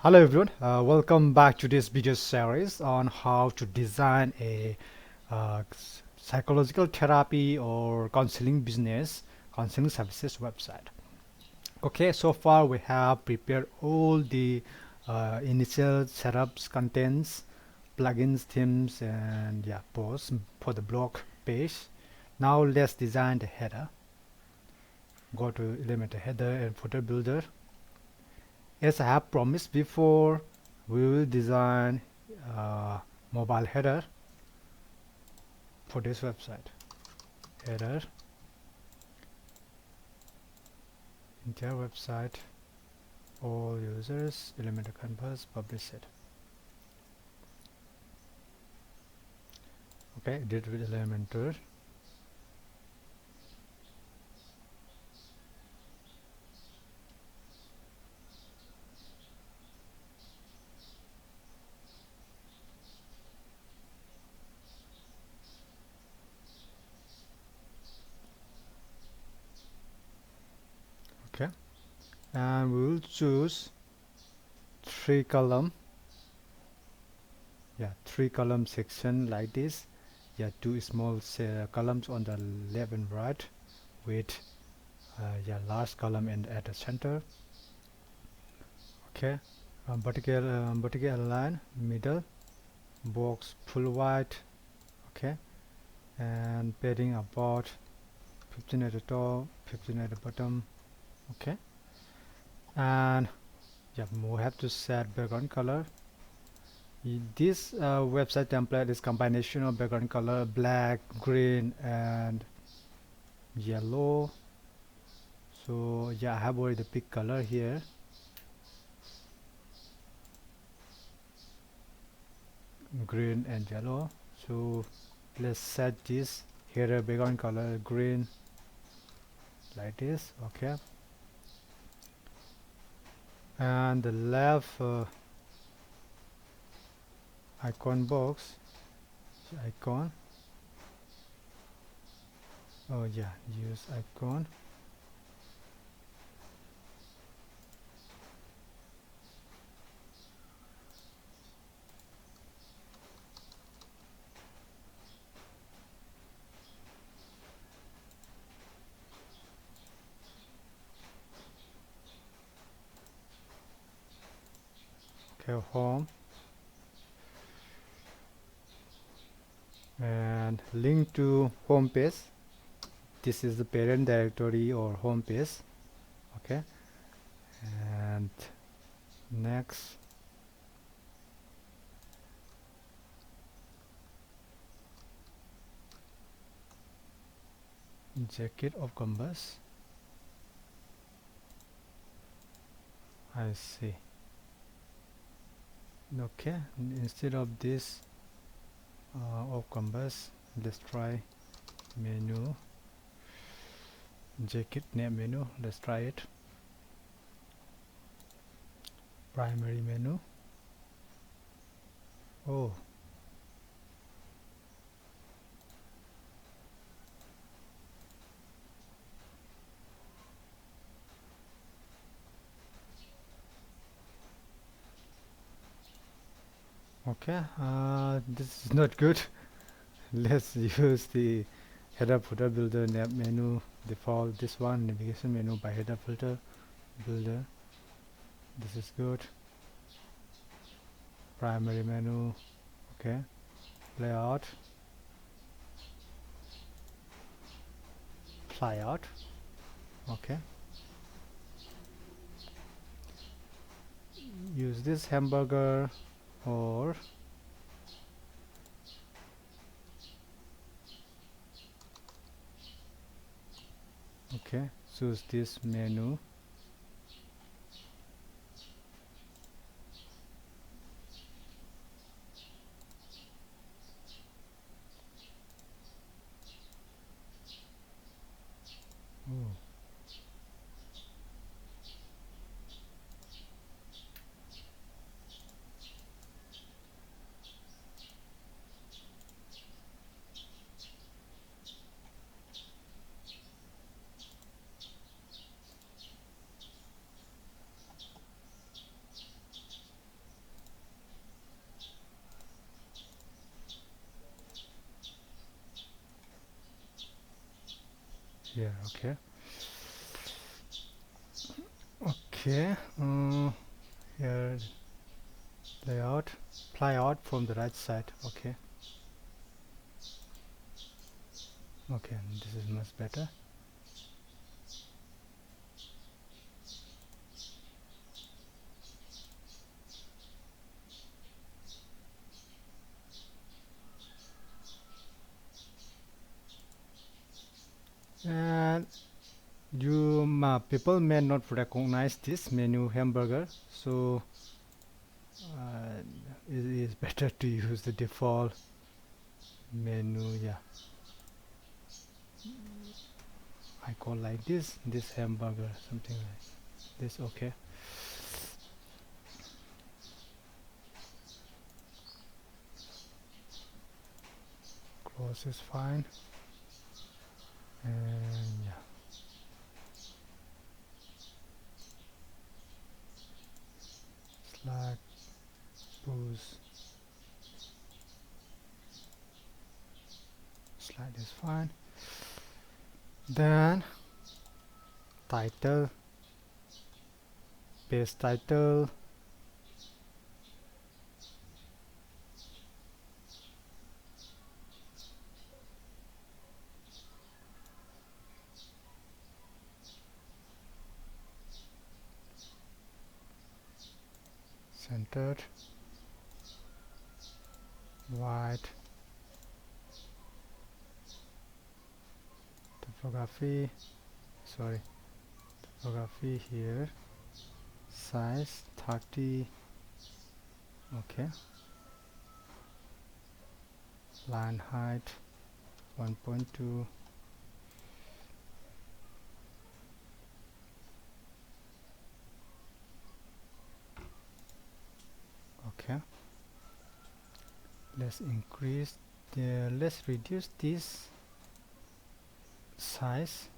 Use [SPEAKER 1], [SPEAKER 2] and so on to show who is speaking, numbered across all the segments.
[SPEAKER 1] Hello everyone, welcome back to this video series on how to design a psychological therapy or counseling business, counseling services website. Okay, so far we have prepared all the initial setups, contents, plugins, themes, and posts for the blog page. Now let's design the header. Go to Elementor header and footer builder. As I have promised before, we will design a mobile header for this website. Header, entire website, all users, Elementor canvas, publish it. Okay, did with Elementor. Okay, and we will choose three column. Three column section like this. Two small columns on the left and right with large column and at the center. Okay, vertical line, middle, box full white. Okay, and padding about 15 at the top, 15 at the bottom. Okay, and we have to set background color. This website template is combination of background color black, green, and yellow. So I have already picked color here. Green and yellow. So let's set this header background color green like this. Okay, and the left icon box icon, use icon. Okay, home, and link to home page. This is the parent directory or home page. Okay, and next, jacket of canvas. I see. Okay, instead of this of canvas, let's try menu, jacket name menu. Let's try it. Primary menu. Oh, okay, this is not good. Let's use the header footer builder nav menu default. This one, navigation menu by header filter builder. This is good. Primary menu. Okay, layout, flyout. Okay, use this hamburger or okay, choose this menu. Oh. here. Okay. Okay. Here layout, fly out from the right side. Okay. Okay, this is much better. And people may not recognize this menu hamburger, so it is better to use the default menu. Yeah, icon like this hamburger, something like this. Okay. Close is fine. And yeah, slide, boost, slide is fine. Then title, paste title, centered, white, typography, sorry, typography here, size 30. Okay, line height 1.2. Okay, let's reduce this size,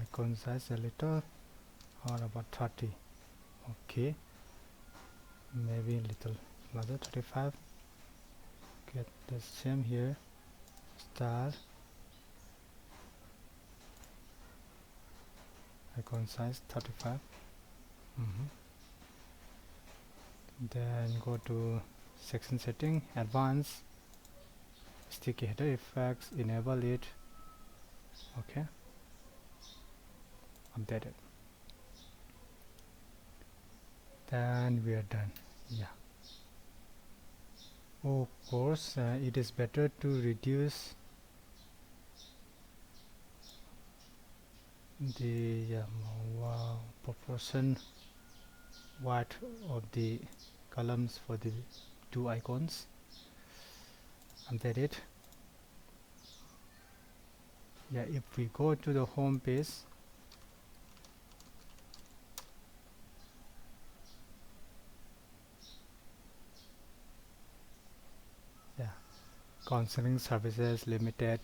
[SPEAKER 1] icon size a little, or about 30. Okay, maybe a little another 35. Get the same here, style, icon size 35. Then go to section setting, advanced, sticky header effects, enable it. Okay, update it. Then we are done. Yeah, of course it is better to reduce the proportion width of the columns for the two icons. Update it. Yeah, if we go to the home page, yeah, Counselling Services Limited,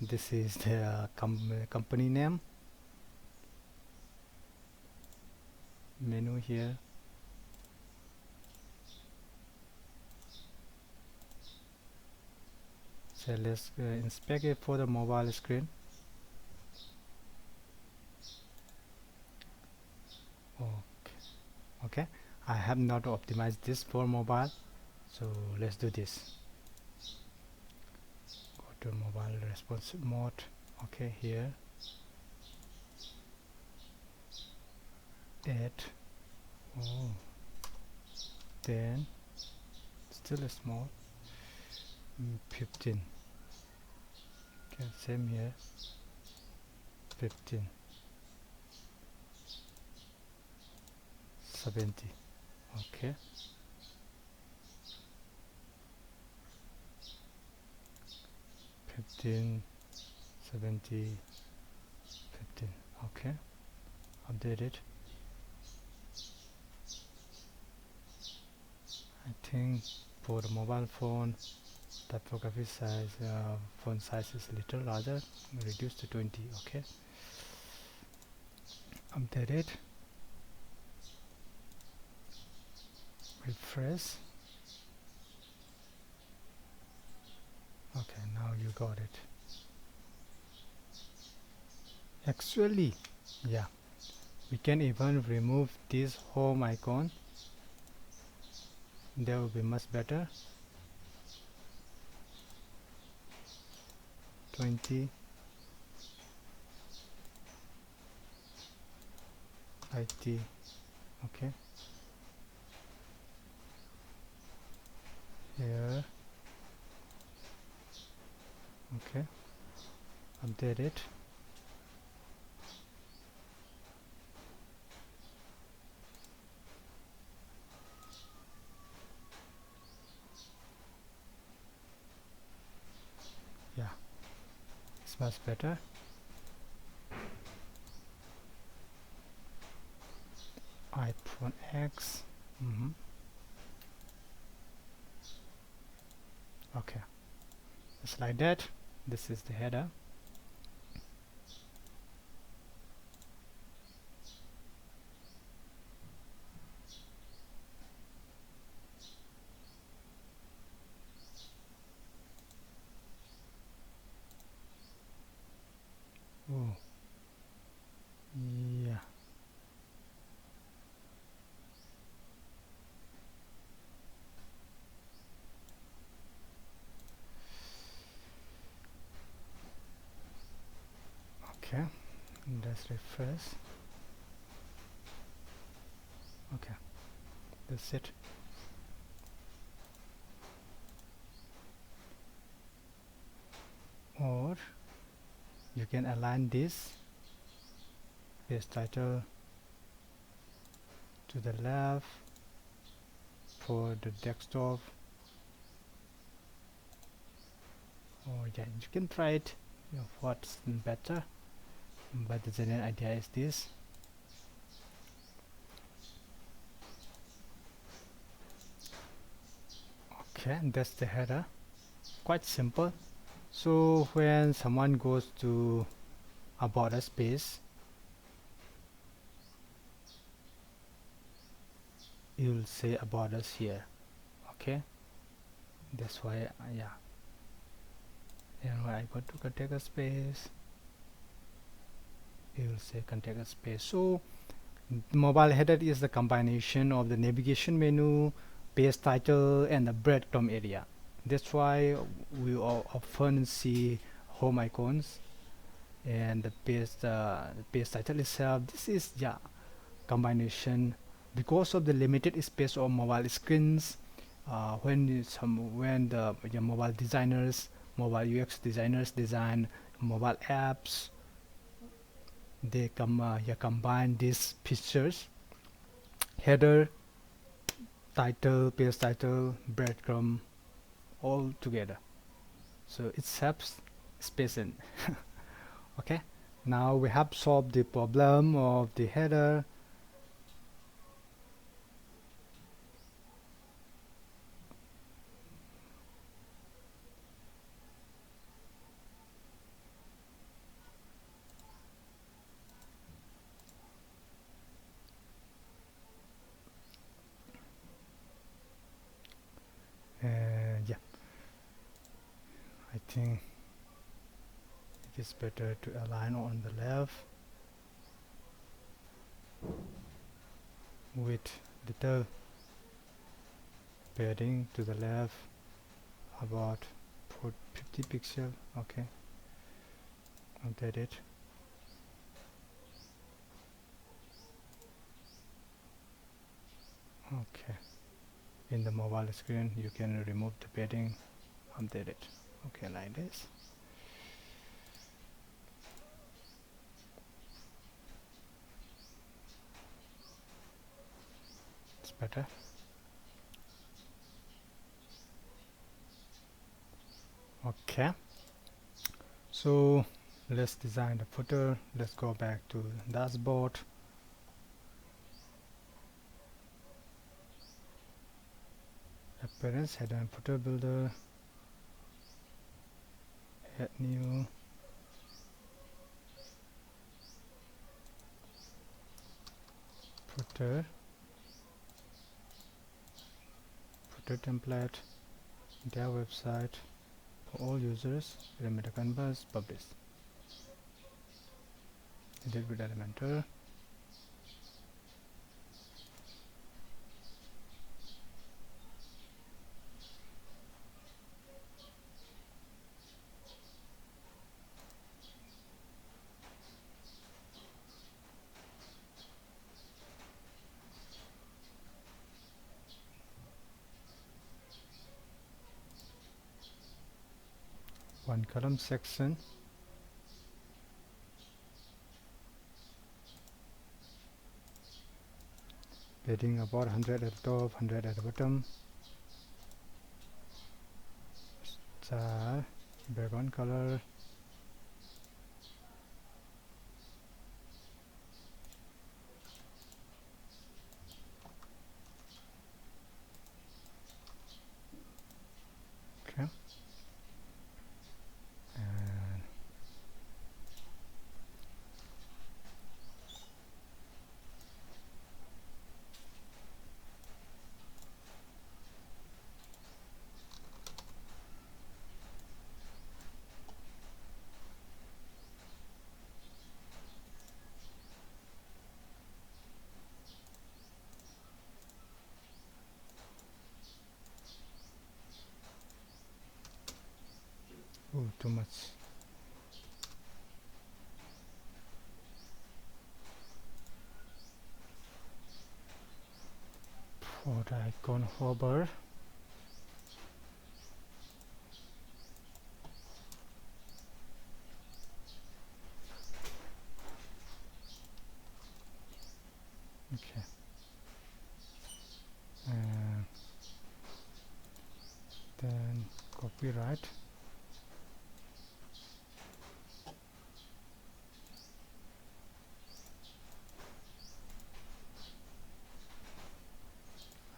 [SPEAKER 1] this is the company name. Menu here, so let's inspect it for the mobile screen. Okay, I have not optimized this for mobile, so let's do this. Go to mobile responsive mode. Okay, here add, oh, then still a small, 15. Okay, same here, 15, 70. Okay, 15, 70, 15. Okay, update it. I think for the mobile phone, typography size, font size is little larger, reduce to 20. Okay, update it. Refresh. Okay, now you got it. Actually, yeah, we can even remove this home icon. That will be much better. 20 IT. Okay, here. Okay, update it. Yeah, it's much better. iPhone X. Okay, just like that. This is the header. Oh, yeah. Okay, let's refresh. Okay, that's it. Or you can align this page title to the left for the desktop. Or yeah, you can try it, you know, what's better, but the general idea is this. Okay, that's the header. Quite simple. So when someone goes to about us page, you'll say about us here. Okay, that's why yeah. And when I go to contact us page, you'll say contact us page. So mobile header is the combination of the navigation menu, page title, and the breadcrumb area. That's why we often see home icons and the page title itself. This is yeah combination because of the limited space of mobile screens. When the mobile designers, mobile UX designers design mobile apps, they combine these features: header, title, page title, breadcrumb, all together. So it helps spacing. Okay, now we have solved the problem of the header. Yeah, I think it is better to align on the left with little padding to the left about 50 pixel. Okay, update it. Okay, in the mobile screen you can remove the padding, update it. Okay, like this. It's better. Okay, so let's design the footer. Let's go back to dashboard. Appearance, header and footer builder, add new, footer, footer template, their website for all users, remember canvas, publish. edit with Elementor. One column section, padding about 100 at the top, 100 at the bottom. Style, background color, okay, and oh, too much. For the icon hover, okay, and then copyright,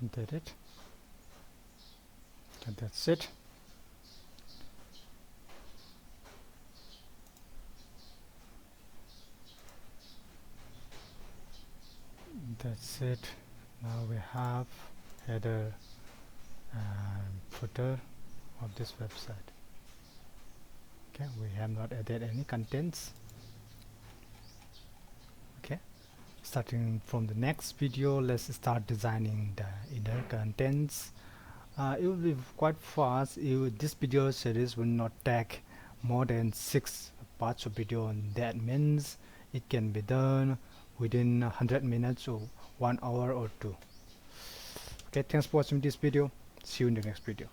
[SPEAKER 1] update it, and that's it. That's it. Now we have header and footer of this website. Okay, we have not added any contents. Okay, starting from the next video, let's start designing the inner contents. It will be quite fast. This video series will not take more than 6 parts of video, and that means it can be done within 100 minutes or 1 hour or 2. Okay, thanks for watching this video. See you in the next video.